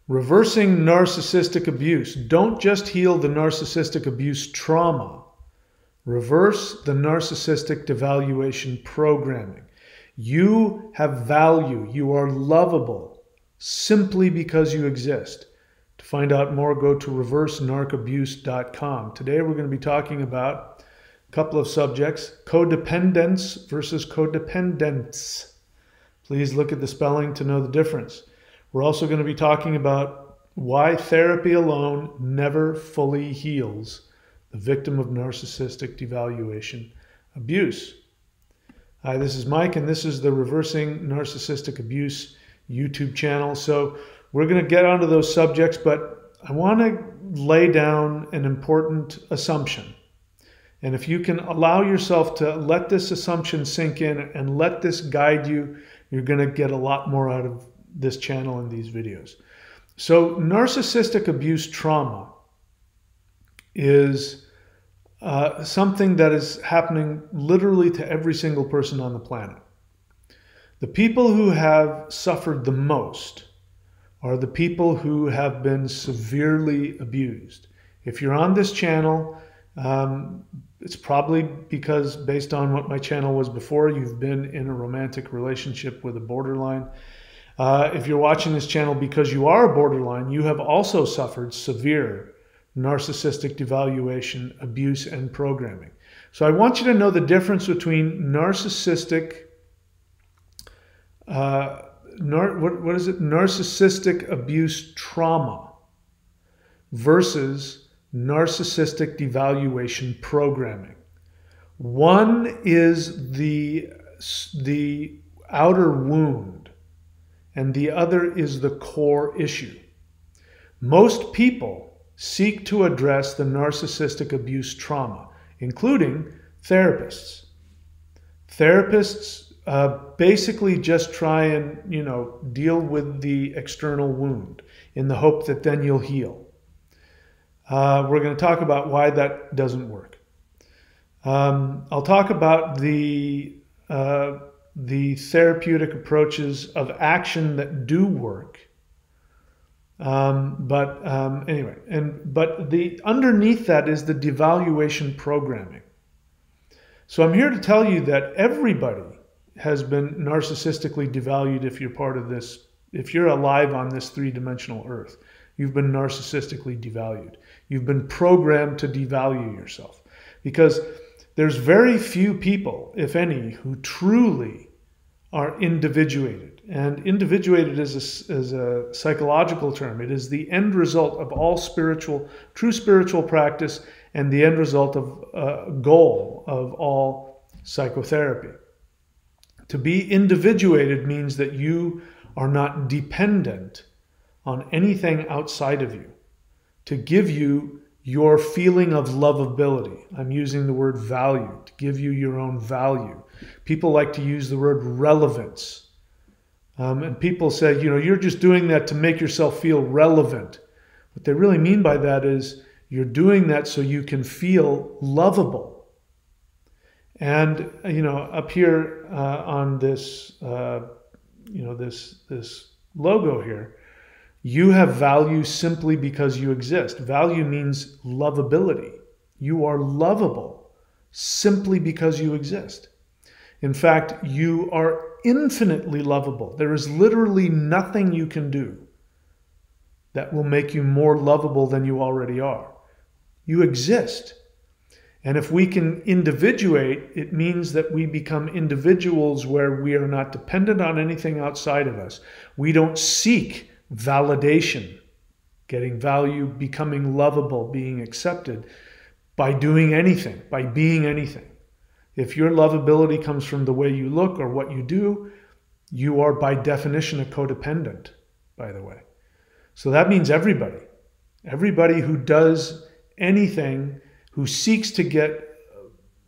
Reversing narcissistic abuse. Don't just heal the narcissistic abuse trauma. Reverse the narcissistic devaluation programming. You have value. You are lovable simply because you exist. To find out more, go to reversenarcabuse.com. Today we're going to be talking about a couple of subjects: codependence versus codependents. Please look at the spelling to know the difference. We're also going to be talking about why therapy alone never fully heals the victim of narcissistic devaluation abuse. Hi, this is Mike, and this is the Reversing Narcissistic Abuse YouTube channel. So we're going to get onto those subjects, but I want to lay down an important assumption. And if you can allow yourself to let this assumption sink in and let this guide you, you're going to get a lot more out of this channel and these videos. So narcissistic abuse trauma is something that is happening literally to every single person on the planet. The people who have suffered the most are the people who have been severely abused. If you're on this channel, it's probably because, based on what my channel was before, you've been in a romantic relationship with a borderline. If you're watching this channel because you are a borderline, you have also suffered severe narcissistic devaluation, abuse, and programming. So I want you to know the difference between narcissistic, narcissistic abuse trauma versus narcissistic devaluation programming. One is the outer wound, and the other is the core issue. Most people seek to address the narcissistic abuse trauma, including therapists. Therapists basically just try and, deal with the external wound in the hope that then you'll heal. We're going to talk about why that doesn't work. I'll talk about the therapeutic approaches of action that do work. But underneath that is the devaluation programming. So I'm here to tell you that everybody has been narcissistically devalued. If you're part of this, if you're alive on this three-dimensional earth, you've been narcissistically devalued. You've been programmed to devalue yourself, because there's very few people, if any, who truly are individuated. And individuated is a psychological term. It is the end result of all true spiritual practice, and the end result of goal of all psychotherapy. To be individuated means that you are not dependent on anything outside of you to give you your feeling of lovability. I'm using the word value, to give you your own value. People like to use the word relevance. And people say, you're just doing that to make yourself feel relevant. What they really mean by that is you're doing that so you can feel lovable. And, up here on this, this logo here, you have value simply because you exist. Value means lovability. You are lovable simply because you exist. In fact, you are infinitely lovable. There is literally nothing you can do that will make you more lovable than you already are. You exist. And if we can individuate, it means that we become individuals where we are not dependent on anything outside of us. We don't seek validation, getting value, becoming lovable, being accepted by doing anything, by being anything. If your lovability comes from the way you look or what you do, you are by definition a codependent, by the way. So that means everybody who does anything, who seeks to get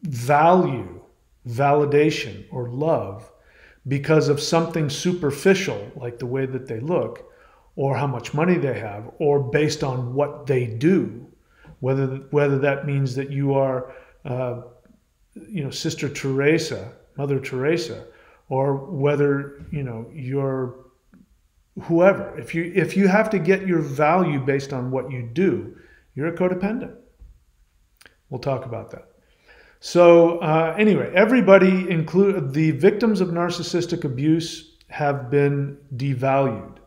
value, validation, or love because of something superficial, like the way that they look, or how much money they have, or based on what they do, whether that means that you are, Sister Teresa, Mother Teresa, or whether, you're whoever. If you have to get your value based on what you do, you're a codependent. We'll talk about that. So anyway, everybody, include the victims of narcissistic abuse, have been devalued.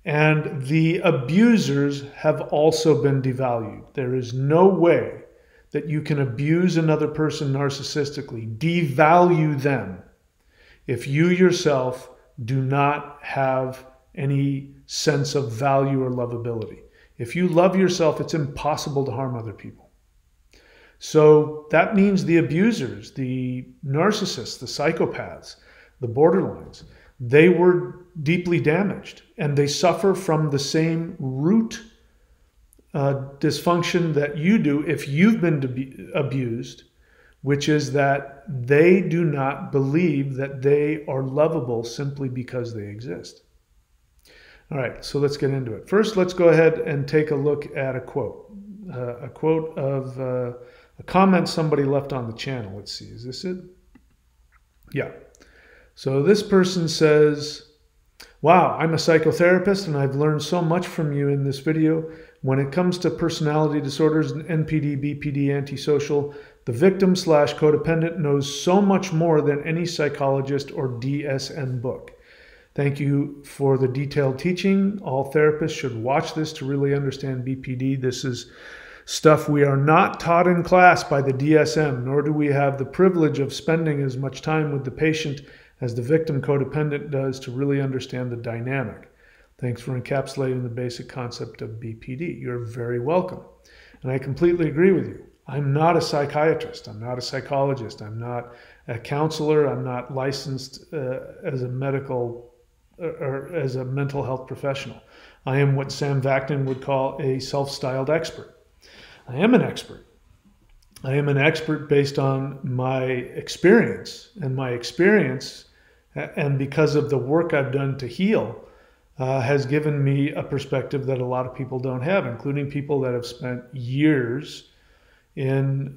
And the abusers have also been devalued. There is no way that you can abuse another person narcissistically, devalue them, if you yourself do not have any sense of value or lovability. If you love yourself, it's impossible to harm other people. So that means the abusers, the narcissists, the psychopaths, the borderlines, they were deeply damaged, and they suffer from the same root dysfunction that you do if you've been abused, which is that they do not believe that they are lovable simply because they exist. All right, so let's get into it. First, let's go ahead and take a look at a quote of a comment somebody left on the channel. Let's see, is this it? Yeah. So this person says, "Wow, I'm a psychotherapist and I've learned so much from you in this video. When it comes to personality disorders and NPD, BPD, antisocial, the victim/codependent knows so much more than any psychologist or DSM book. Thank you for the detailed teaching. All therapists should watch this to really understand BPD. This is stuff we are not taught in class by the DSM, nor do we have the privilege of spending as much time with the patient as the victim codependent does to really understand the dynamic. Thanks for encapsulating the basic concept of BPD. You're very welcome." And I completely agree with you. I'm not a psychiatrist. I'm not a psychologist. I'm not a counselor. I'm not licensed as a medical or as a mental health professional. I am what Sam Vaknin would call a self-styled expert. I am an expert. I am an expert based on my experience, and my experience, and because of the work I've done to heal, has given me a perspective that a lot of people don't have, including people that have spent years in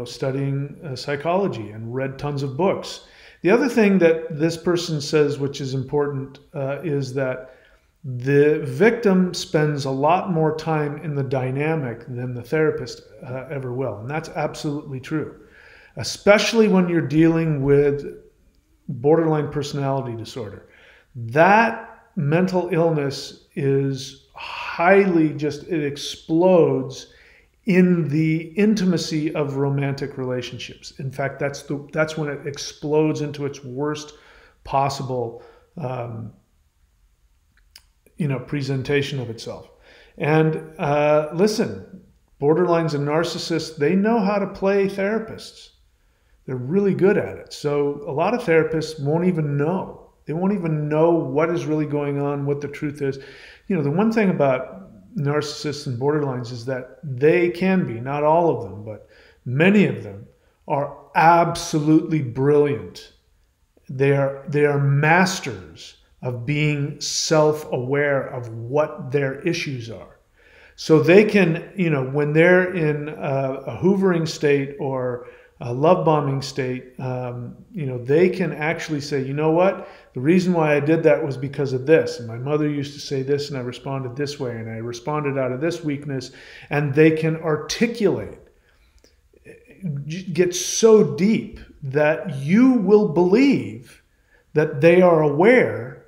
studying psychology and read tons of books. The other thing that this person says, which is important, is that the victim spends a lot more time in the dynamic than the therapist ever will. And that's absolutely true, especially when you're dealing with borderline personality disorder. That mental illness is highly it explodes in the intimacy of romantic relationships. In fact, that's when it explodes into its worst possible presentation of itself. And listen, borderlines and narcissists, they know how to play therapists. They're really good at it. So a lot of therapists won't even know. They won't even know what is really going on, what the truth is. The one thing about narcissists and borderlines is that they can be, not all of them, but many of them are absolutely brilliant. They are masters of being self-aware of what their issues are. So they can, when they're in a hoovering state or a love bombing state, they can actually say, you know what? The reason why I did that was because of this. And my mother used to say this, and I responded this way, and I responded out of this weakness. And they can articulate, get so deep that you will believe that they are aware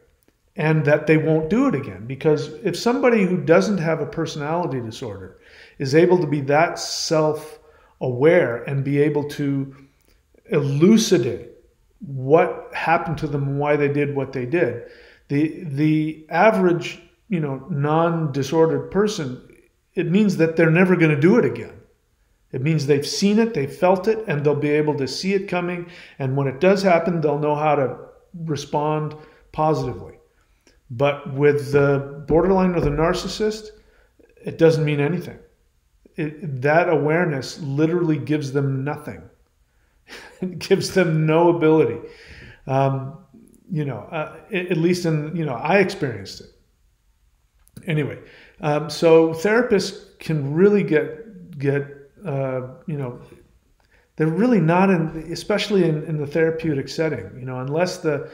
and that they won't do it again. Because if somebody who doesn't have a personality disorder is able to be that self-aware and be able to elucidate what happened to them and why they did what they did, the average, non-disordered person, it means that they're never going to do it again. It means they've seen it, they've felt it, and they'll be able to see it coming. And when it does happen, they'll know how to respond positively. But with the borderline or the narcissist, it doesn't mean anything. That awareness literally gives them nothing. It gives them no ability. At least I experienced it. Anyway, so therapists can really they're really not especially in the therapeutic setting, unless the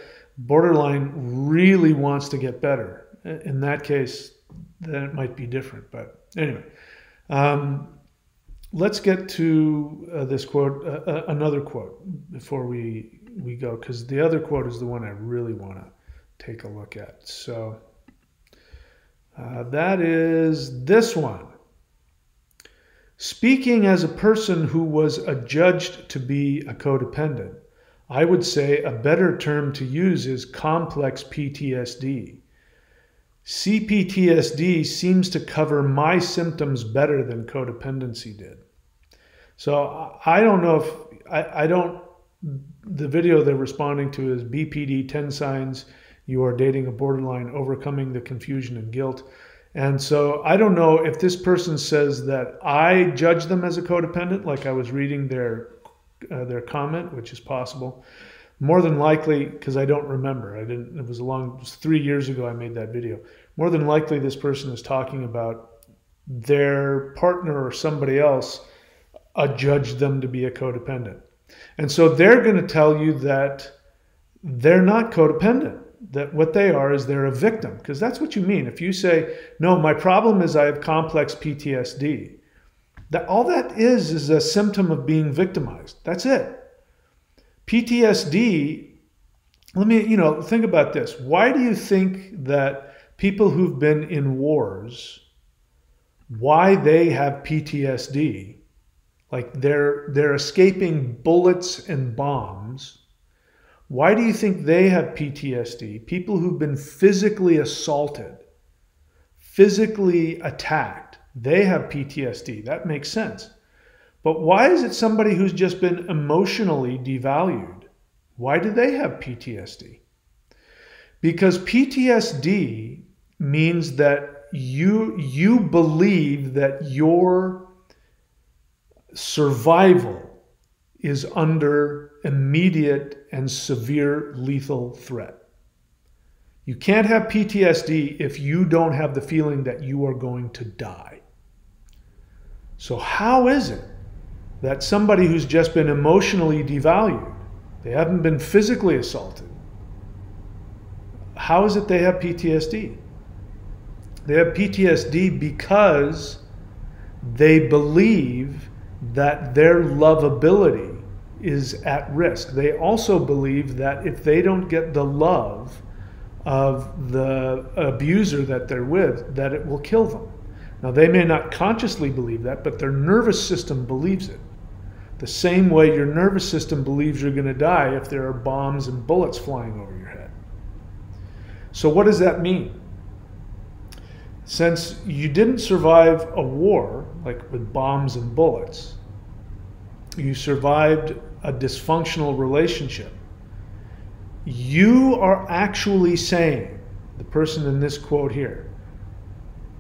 borderline really wants to get better. In that case, then it might be different. But anyway, let's get to this quote, another quote before we go, because the other quote is the one I really want to take a look at. So that is this one. Speaking as a person who was adjudged to be a codependent, I would say a better term to use is complex PTSD. CPTSD seems to cover my symptoms better than codependency did. So I don't know if, the video they're responding to is BPD 10 signs you are dating a borderline, overcoming the confusion and guilt. And so I don't know if this person says that I judge them as a codependent, like I was reading their comment, which is possible. More than likely, because I don't remember, it was 3 years ago I made that video. More than likely this person is talking about their partner or somebody else adjudged them to be a codependent. And so they're going to tell you that they're not codependent, that what they are is they're a victim, because that's what you mean. If you say, no, my problem is I have complex PTSD, that all that is a symptom of being victimized. That's it. PTSD, think about this. Why do you think that people who've been in wars, why they have PTSD, like they're escaping bullets and bombs, why do you think they have PTSD? People who've been physically assaulted, physically attacked, they have PTSD. That makes sense. But why is it somebody who's just been emotionally devalued? Why do they have PTSD? Because PTSD means that you believe that your survival is under immediate and severe lethal threat. You can't have PTSD if you don't have the feeling that you are going to die. So how is it that somebody who's just been emotionally devalued, they haven't been physically assaulted, how is it they have PTSD? They have PTSD because they believe that their lovability is at risk. They also believe that if they don't get the love of the abuser that they're with, that it will kill them. Now, they may not consciously believe that, but their nervous system believes it. The same way your nervous system believes you're going to die if there are bombs and bullets flying over your head. So what does that mean? Since you didn't survive a war, like with bombs and bullets, you survived a dysfunctional relationship, you are actually saying, the person in this quote here,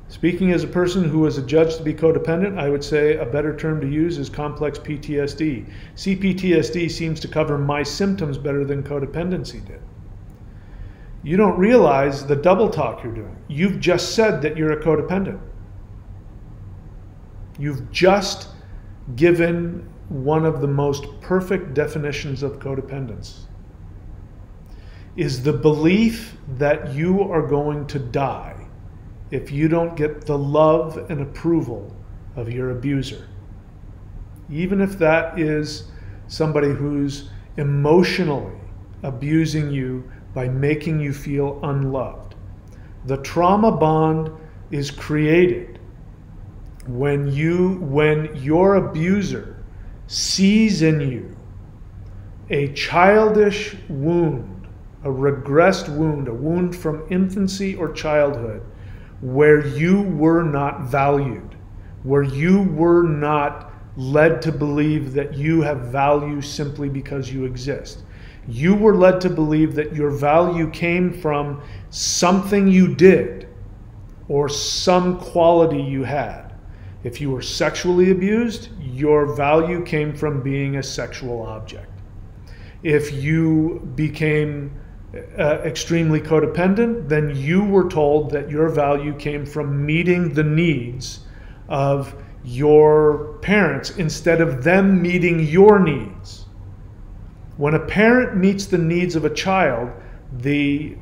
speaking as a person who was adjudged to be codependent, I would say a better term to use is complex PTSD. CPTSD seems to cover my symptoms better than codependency did. You don't realize the double talk you're doing. You've just said that you're a codependent. You've just given one of the most perfect definitions of codependence. Is the belief that you are going to die if you don't get the love and approval of your abuser. Even if that is somebody who's emotionally abusing you by making you feel unloved. The trauma bond is created when your abuser sees in you a childish wound, a regressed wound, a wound from infancy or childhood, where you were not valued, where you were not led to believe that you have value simply because you exist. You were led to believe that your value came from something you did or some quality you had. If you were sexually abused, your value came from being a sexual object. If you became extremely codependent, then you were told that your value came from meeting the needs of your parents instead of them meeting your needs. When a parent meets the needs of a child, The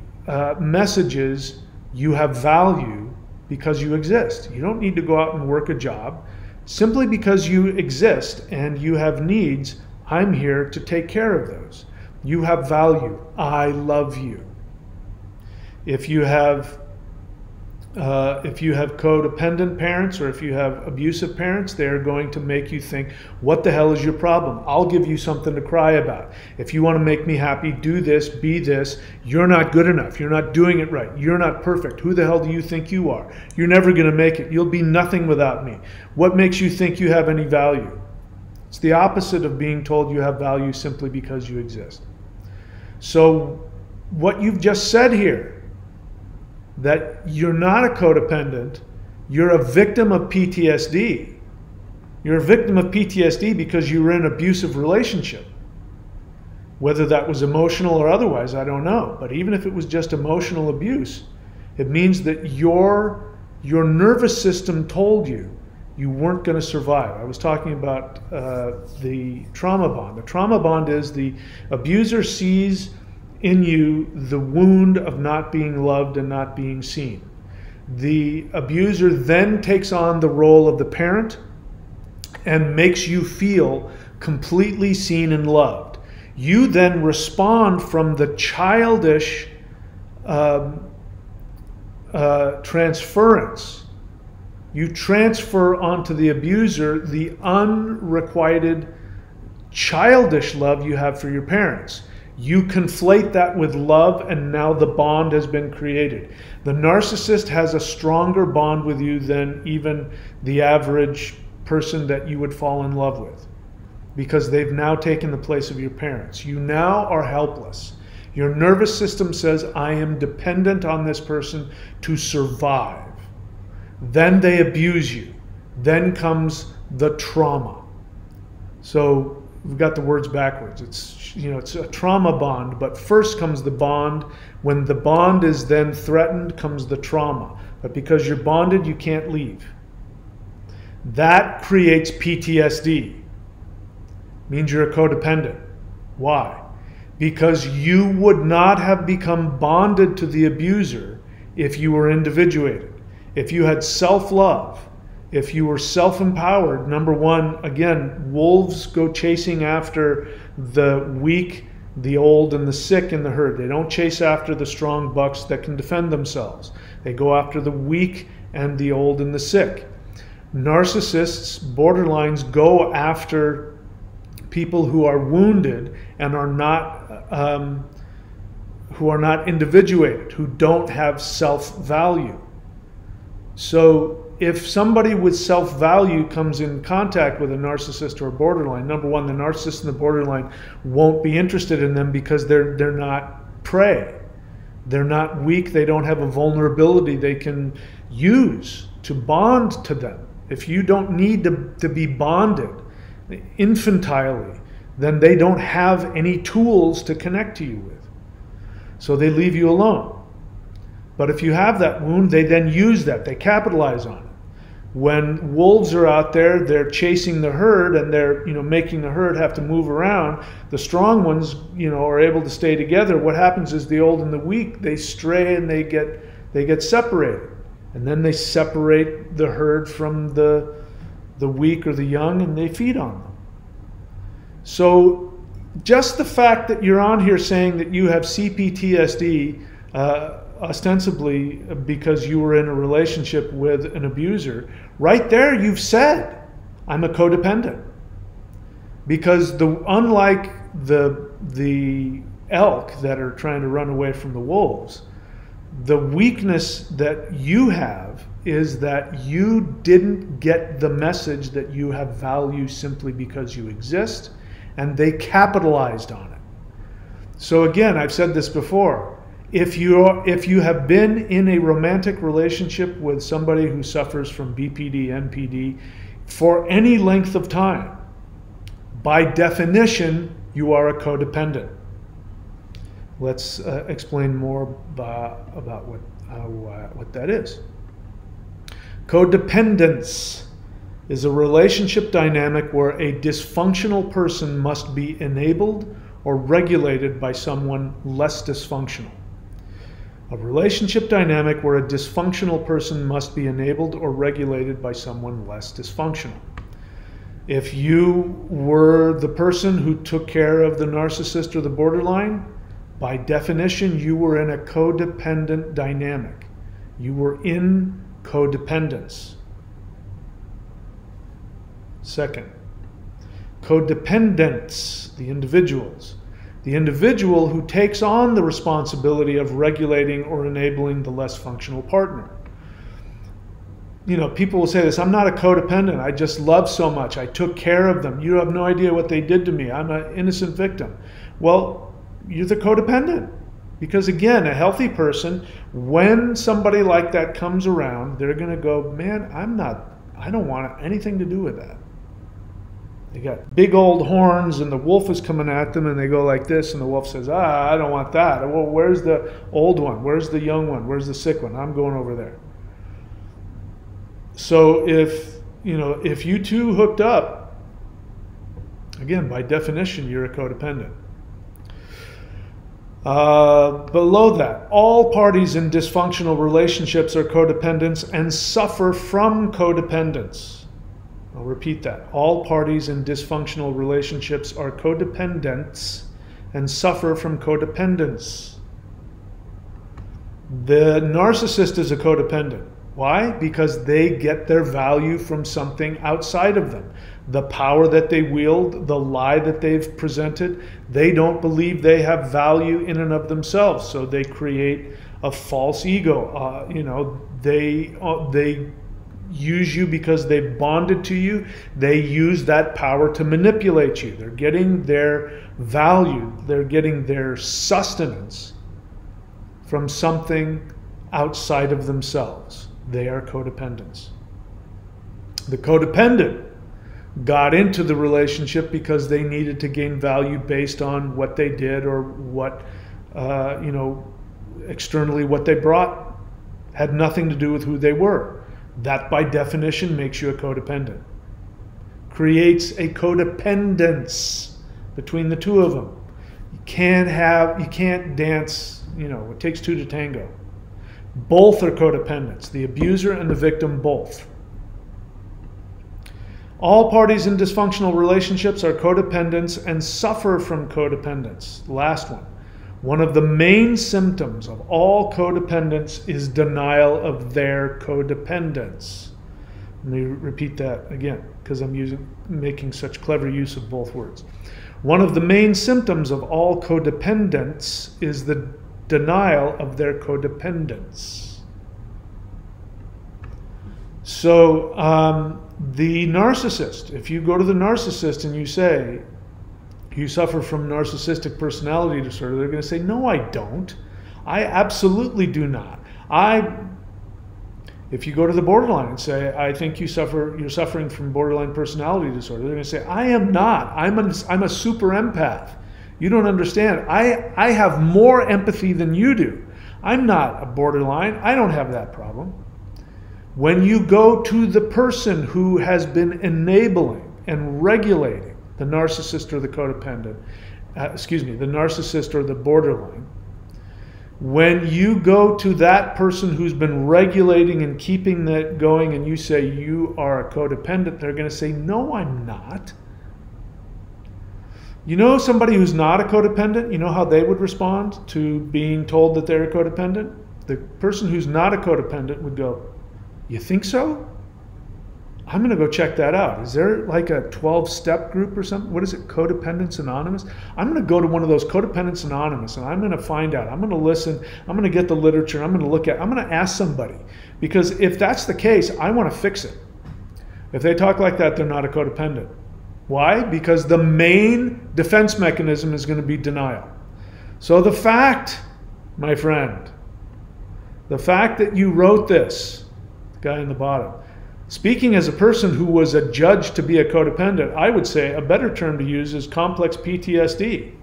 message is you have value because you exist. You don't need to go out and work a job. Simply because you exist and you have needs, I'm here to take care of those. You have value. I love you. If you have codependent parents, or if you have abusive parents, they are going to make you think, what the hell is your problem? I'll give you something to cry about. If you want to make me happy, do this, be this. You're not good enough. You're not doing it right. You're not perfect. Who the hell do you think you are? You're never going to make it. You'll be nothing without me. What makes you think you have any value? It's the opposite of being told you have value simply because you exist. So what you've just said here, that you're not a codependent, you're a victim of PTSD. You're a victim of PTSD because you were in an abusive relationship. Whether that was emotional or otherwise, I don't know. But even if it was just emotional abuse, it means that your nervous system told you you weren't going to survive. I was talking about the trauma bond. The trauma bond is the abuser sees in you the wound of not being loved and not being seen. The abuser then takes on the role of the parent and makes you feel completely seen and loved. You then respond from the childish transference. You transfer onto the abuser the unrequited childish love you have for your parents. You conflate that with love, and now the bond has been created. The narcissist has a stronger bond with you than even the average person that you would fall in love with, because they've now taken the place of your parents. You now are helpless. Your nervous system says, I am dependent on this person to survive. Then they abuse you. Then comes the trauma. So we've got the words backwards. It's a trauma bond, but first comes the bond. When the bond is then threatened, comes the trauma. But because you're bonded, you can't leave. That creates PTSD. Means you're a codependent. Why? Because you would not have become bonded to the abuser if you were individuated. If you had self-love, if you were self-empowered, number one, again, wolves go chasing after the weak, the old, and the sick in the herd. They don't chase after the strong bucks that can defend themselves. They go after the weak and the old and the sick. Narcissists, borderlines, go after people who are wounded and are not individuated, who don't have self-value. So if somebody with self-value comes in contact with a narcissist or a borderline, number one, the narcissist and the borderline won't be interested in them because they're not prey. They're not weak. They don't have a vulnerability they can use to bond to them. If you don't need to be bonded infantilely, then they don't have any tools to connect to you with. So they leave you alone. But if you have that wound, they then use that. They capitalize on it. When wolves are out there, they're chasing the herd and they're making the herd have to move around. The strong ones are able to stay together. What happens is the old and the weak, they stray and they get separated. And then they separate the herd from the weak or the young, and they feed on them. So just the fact that you're on here saying that you have CPTSD, ostensibly because you were in a relationship with an abuser, right there you've said, I'm a codependent. Because unlike the elk that are trying to run away from the wolves, the weakness that you have is that you didn't get the message that you have value simply because you exist, and they capitalized on it. So again, I've said this before, if you have been in a romantic relationship with somebody who suffers from BPD, NPD for any length of time, by definition, you are a codependent. Let's explain more about what that is. Codependence is a relationship dynamic where a dysfunctional person must be enabled or regulated by someone less dysfunctional. A relationship dynamic where a dysfunctional person must be enabled or regulated by someone less dysfunctional. If you were the person who took care of the narcissist or the borderline, by definition, you were in a codependent dynamic. You were in codependence. Second, codependents, the individuals. The individual who takes on the responsibility of regulating or enabling the less functional partner. You know, people will say this, I'm not a codependent, I just love so much, I took care of them, you have no idea what they did to me, I'm an innocent victim. Well, you're the codependent. Because again, a healthy person, when somebody like that comes around, they're going to go, man, I don't want anything to do with that. They got big old horns and the wolf is coming at them and they go like this and the wolf says, I don't want that. Well, where's the old one? Where's the young one? Where's the sick one? I'm going over there. So if you two hooked up, again, by definition, you're a codependent. Below that, all parties in dysfunctional relationships are codependents and suffer from codependence. I'll repeat that. All parties in dysfunctional relationships are codependents and suffer from codependence. The narcissist is a codependent. Why? Because they get their value from something outside of them. The power that they wield, the lie that they've presented, they don't believe they have value in and of themselves. So they create a false ego. They use you because they've bonded to you. They use that power to manipulate you. They're getting their value, they're getting their sustenance from something outside of themselves. They are codependents. The codependent got into the relationship because they needed to gain value based on what they did or what, externally what they brought. Had nothing to do with who they were. That by definition makes you a codependent. Creates a codependence between the two of them. You can't dance, it takes two to tango. Both are codependents, the abuser and the victim both. All parties in dysfunctional relationships are codependents and suffer from codependence. Last one. One of the main symptoms of all codependents is denial of their codependence. Let me repeat that again because I'm making such clever use of both words. One of the main symptoms of all codependents is the denial of their codependence. So the narcissist, if you go to the narcissist and you say, you suffer from narcissistic personality disorder, they're going to say, no, I don't. I absolutely do not. If you go to the borderline and say, I think you're suffering from borderline personality disorder, they're going to say, I am not. I'm a super empath. You don't understand. I have more empathy than you do. I'm not a borderline. I don't have that problem. When you go to the person who has been enabling and regulating the narcissist or the codependent, the narcissist or the borderline, when you go to that person who's been regulating and keeping that going and you say you are a codependent, they're going to say, no, I'm not. You know somebody who's not a codependent, you know how they would respond to being told that they're a codependent? The person who's not a codependent would go, you think so? I'm going to go check that out. Is there like a 12-step group or something? What is it, Codependents Anonymous? I'm going to go to one of those Codependents Anonymous and I'm going to find out. I'm going to listen. I'm going to get the literature. I'm going to ask somebody. Because if that's the case, I want to fix it. If they talk like that, they're not a codependent. Why? Because the main defense mechanism is going to be denial. So the fact, my friend, the fact that you wrote this, the guy in the bottom, speaking as a person who was adjudged to be a codependent, I would say a better term to use is complex PTSD.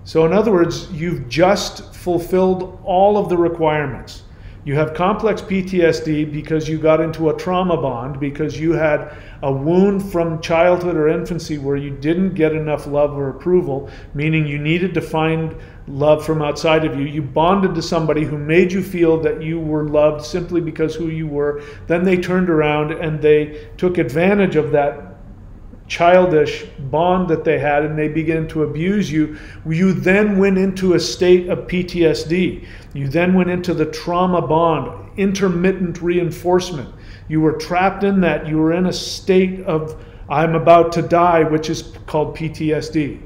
So in other words, you've just fulfilled all of the requirements. You have complex PTSD because you got into a trauma bond, because you had a wound from childhood or infancy where you didn't get enough love or approval, meaning you needed to find love from outside of you. You bonded to somebody who made you feel that you were loved simply because who you were. Then they turned around and they took advantage of that childish bond that they had, and they began to abuse you. You then went into a state of PTSD. You then went into the trauma bond, intermittent reinforcement. You were trapped in that. You were in a state of, I'm about to die, which is called PTSD.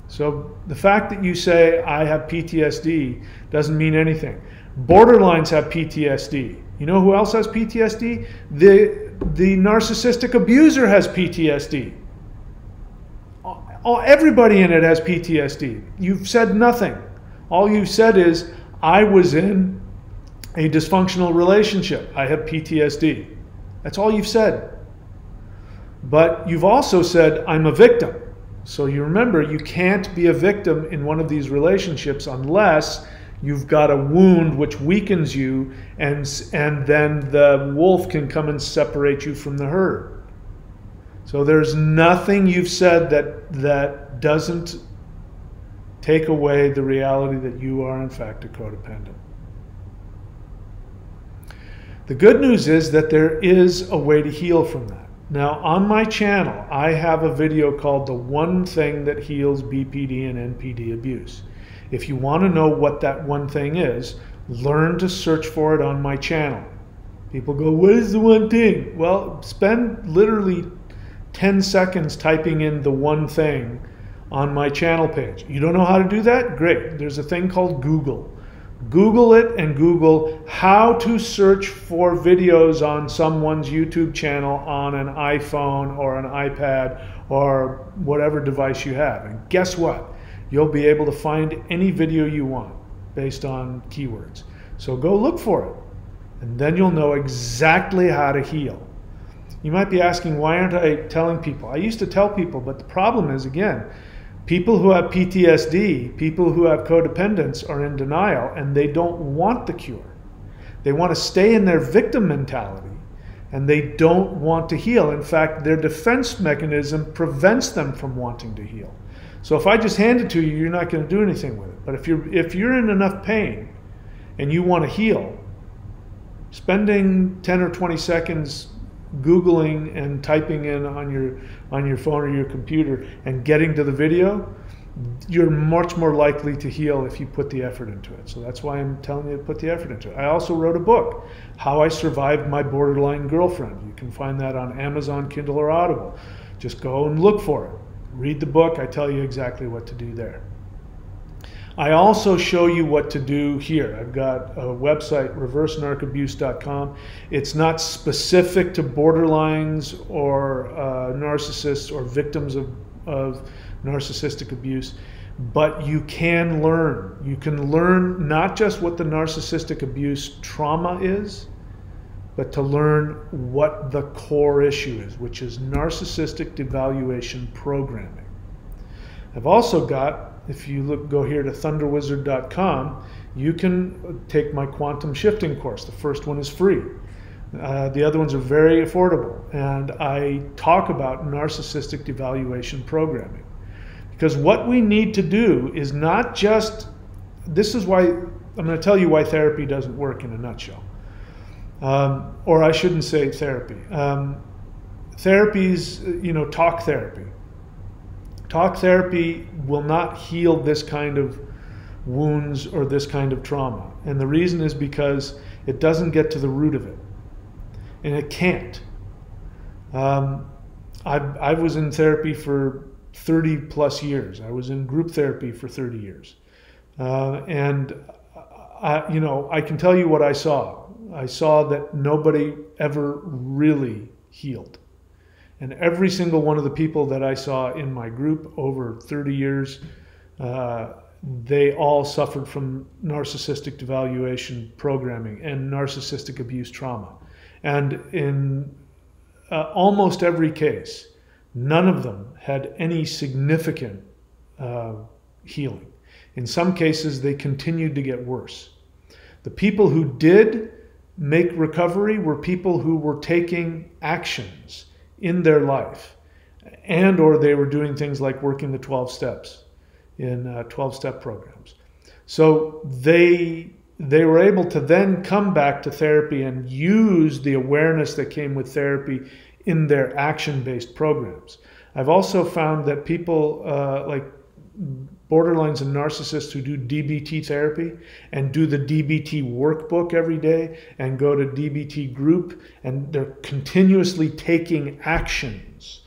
So the fact that you say, I have PTSD, doesn't mean anything. Borderlines have PTSD. You know who else has PTSD? The narcissistic abuser has PTSD. Everybody in it has PTSD. You've said nothing. All you've said is, I was in a dysfunctional relationship. I have PTSD. That's all you've said. But you've also said, I'm a victim. So you remember, you can't be a victim in one of these relationships unless you've got a wound which weakens you, and then the wolf can come and separate you from the herd. So there's nothing you've said that doesn't take away the reality that you are in fact a codependent. The good news is that there is a way to heal from that. Now, on my channel, I have a video called The One Thing That Heals BPD and NPD Abuse. If you want to know what that one thing is, learn to search for it on my channel. People go, what is the one thing? Well, spend literally 10 seconds typing in the one thing on my channel page. You don't know how to do that? Great. There's a thing called Google. Google it and Google how to search for videos on someone's YouTube channel on an iPhone or an iPad or whatever device you have. And guess what? You'll be able to find any video you want based on keywords. So go look for it, and then you'll know exactly how to heal. You might be asking, why aren't I telling people? I used to tell people, but the problem is, again, people who have PTSD, people who have codependence are in denial, and they don't want the cure. They want to stay in their victim mentality, and they don't want to heal. In fact, their defense mechanism prevents them from wanting to heal. So if I just hand it to you, you're not going to do anything with it. But if you're in enough pain and you want to heal, spending 10 or 20 seconds Googling and typing in on your phone or your computer and getting to the video, you're much more likely to heal if you put the effort into it. So that's why I'm telling you to put the effort into it. I also wrote a book, How I Survived My Borderline Girlfriend. You can find that on Amazon, Kindle, or Audible. Just go and look for it. Read the book. I tell you exactly what to do there. I also show you what to do here. I've got a website, reversenarcabuse.com. It's not specific to borderlines or narcissists or victims of narcissistic abuse, but you can learn. You can learn not just what the narcissistic abuse trauma is, but to learn what the core issue is, which is narcissistic devaluation programming. I've also got, if you go here to thunderwizard.com, you can take my quantum shifting course. The first one is free. The other ones are very affordable. And I talk about narcissistic devaluation programming. Because what we need to do is not just, this is why, I'm going to tell you why therapy doesn't work in a nutshell. Or I shouldn't say therapy. Therapies, talk therapy. Talk therapy will not heal this kind of wounds or this kind of trauma. And the reason is because it doesn't get to the root of it. And it can't. I was in therapy for 30 plus years. I was in group therapy for 30 years. And I can tell you what I saw. I saw that nobody ever really healed. And every single one of the people that I saw in my group over 30 years, they all suffered from narcissistic devaluation programming and narcissistic abuse trauma. And in almost every case, none of them had any significant healing. In some cases, they continued to get worse. The people who did make recovery were people who were taking actions in their life, and or they were doing things like working the 12 steps in 12-step programs. So they were able to then come back to therapy and use the awareness that came with therapy in their action-based programs. I've also found that people like borderlines and narcissists who do DBT therapy and do the DBT workbook every day and go to DBT group, and they're continuously taking actions,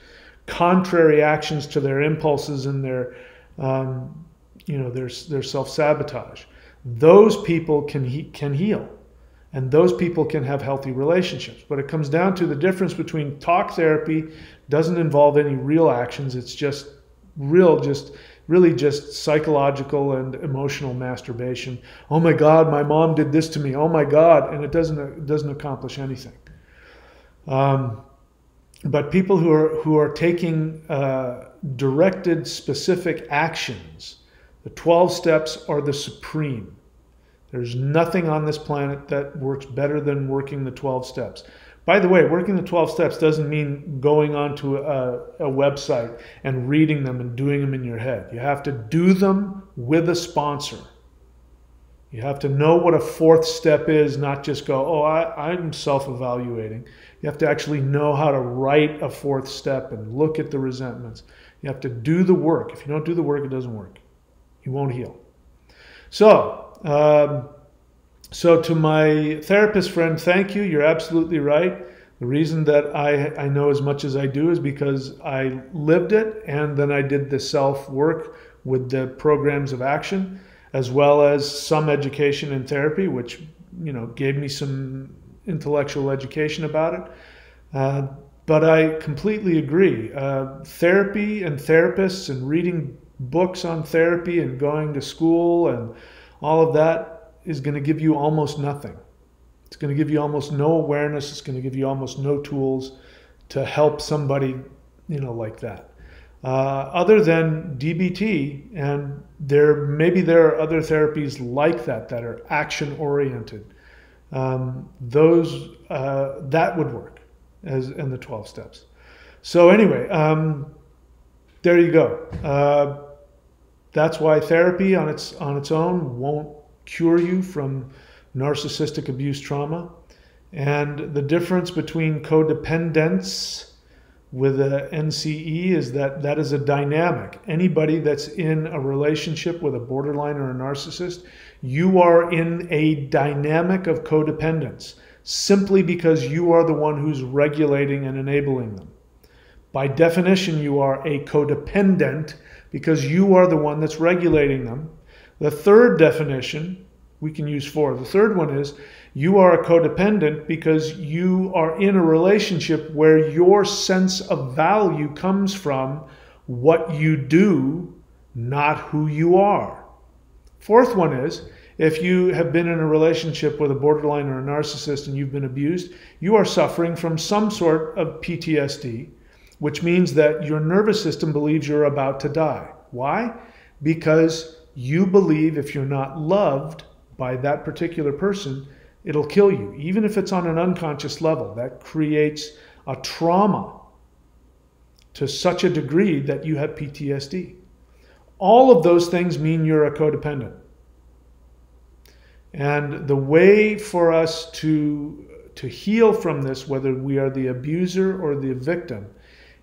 contrary actions to their impulses and their their self-sabotage. Those people can heal, and those people can have healthy relationships. But it comes down to the difference between talk therapy doesn't involve any real actions. It's just really just psychological and emotional masturbation. Oh my God, my mom did this to me. Oh my God, and it doesn't accomplish anything. But people who are taking directed, specific actions, the 12 steps are the supreme. There's nothing on this planet that works better than working the 12 steps. By the way, working the 12 steps doesn't mean going onto a website and reading them and doing them in your head. You have to do them with a sponsor. You have to know what a fourth step is, not just go, oh, I'm self-evaluating. You have to actually know how to write a fourth step and look at the resentments. You have to do the work. If you don't do the work, it doesn't work. You won't heal. So to my therapist friend, thank you. You're absolutely right. The reason that I know as much as I do is because I lived it, and then I did the self-work with the programs of action, as well as some education in therapy, which gave me some intellectual education about it. But I completely agree. Therapy and therapists and reading books on therapy and going to school and all of that is going to give you almost nothing. It's going to give you almost no awareness. It's going to give you almost no tools to help somebody, like that. Other than DBT, and maybe there are other therapies like that are action-oriented. That would work as in the 12 steps. So anyway, there you go. That's why therapy on its own won't cure you from narcissistic abuse trauma. And the difference between codependence with a NCE is that is a dynamic. Anybody that's in a relationship with a borderline or a narcissist, you are in a dynamic of codependence simply because you are the one who's regulating and enabling them. By definition, you are a codependent because you are the one that's regulating them. The third definition, we can use four. The third one is you are a codependent because you are in a relationship where your sense of value comes from what you do, not who you are. Fourth one is if you have been in a relationship with a borderline or a narcissist and you've been abused, you are suffering from some sort of PTSD, which means that your nervous system believes you're about to die. Why? Because you believe if you're not loved by that particular person, it'll kill you, even if it's on an unconscious level. That creates a trauma to such a degree that you have PTSD. All of those things mean you're a codependent. And the way for us to heal from this, whether we are the abuser or the victim,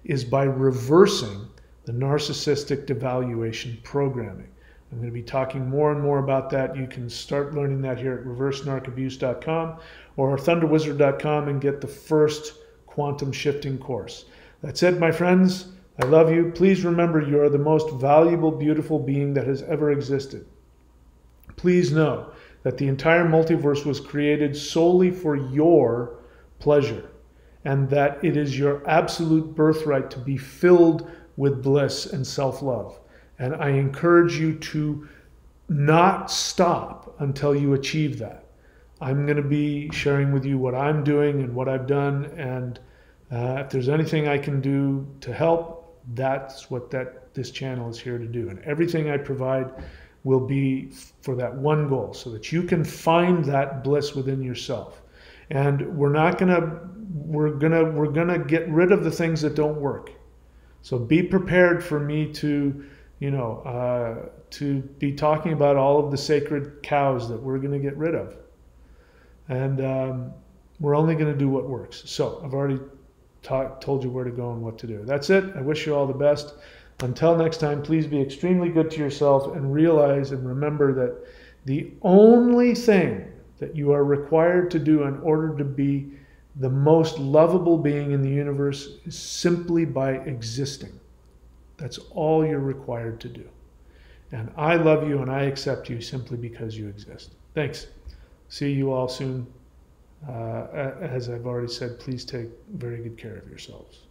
is by reversing the narcissistic devaluation programming. I'm going to be talking more and more about that. You can start learning that here at reversenarcabuse.com or thunderwizard.com and get the first quantum shifting course. That's it, my friends. I love you. Please remember you are the most valuable, beautiful being that has ever existed. Please know that the entire multiverse was created solely for your pleasure, and that it is your absolute birthright to be filled with bliss and self-love. And I encourage you to not stop until you achieve that. I'm going to be sharing with you what I'm doing and what I've done, and if there's anything I can do to help, that's what this channel is here to do. And everything I provide will be for that one goal, so that you can find that bliss within yourself. And we're gonna get rid of the things that don't work. So be prepared for me to, to be talking about all of the sacred cows that we're going to get rid of. And we're only going to do what works. So I've already told you where to go and what to do. That's it. I wish you all the best. Until next time, please be extremely good to yourself and realize and remember that the only thing that you are required to do in order to be the most lovable being in the universe is simply by existing. That's all you're required to do. And I love you and I accept you simply because you exist. Thanks. See you all soon. As I've already said, please take very good care of yourselves.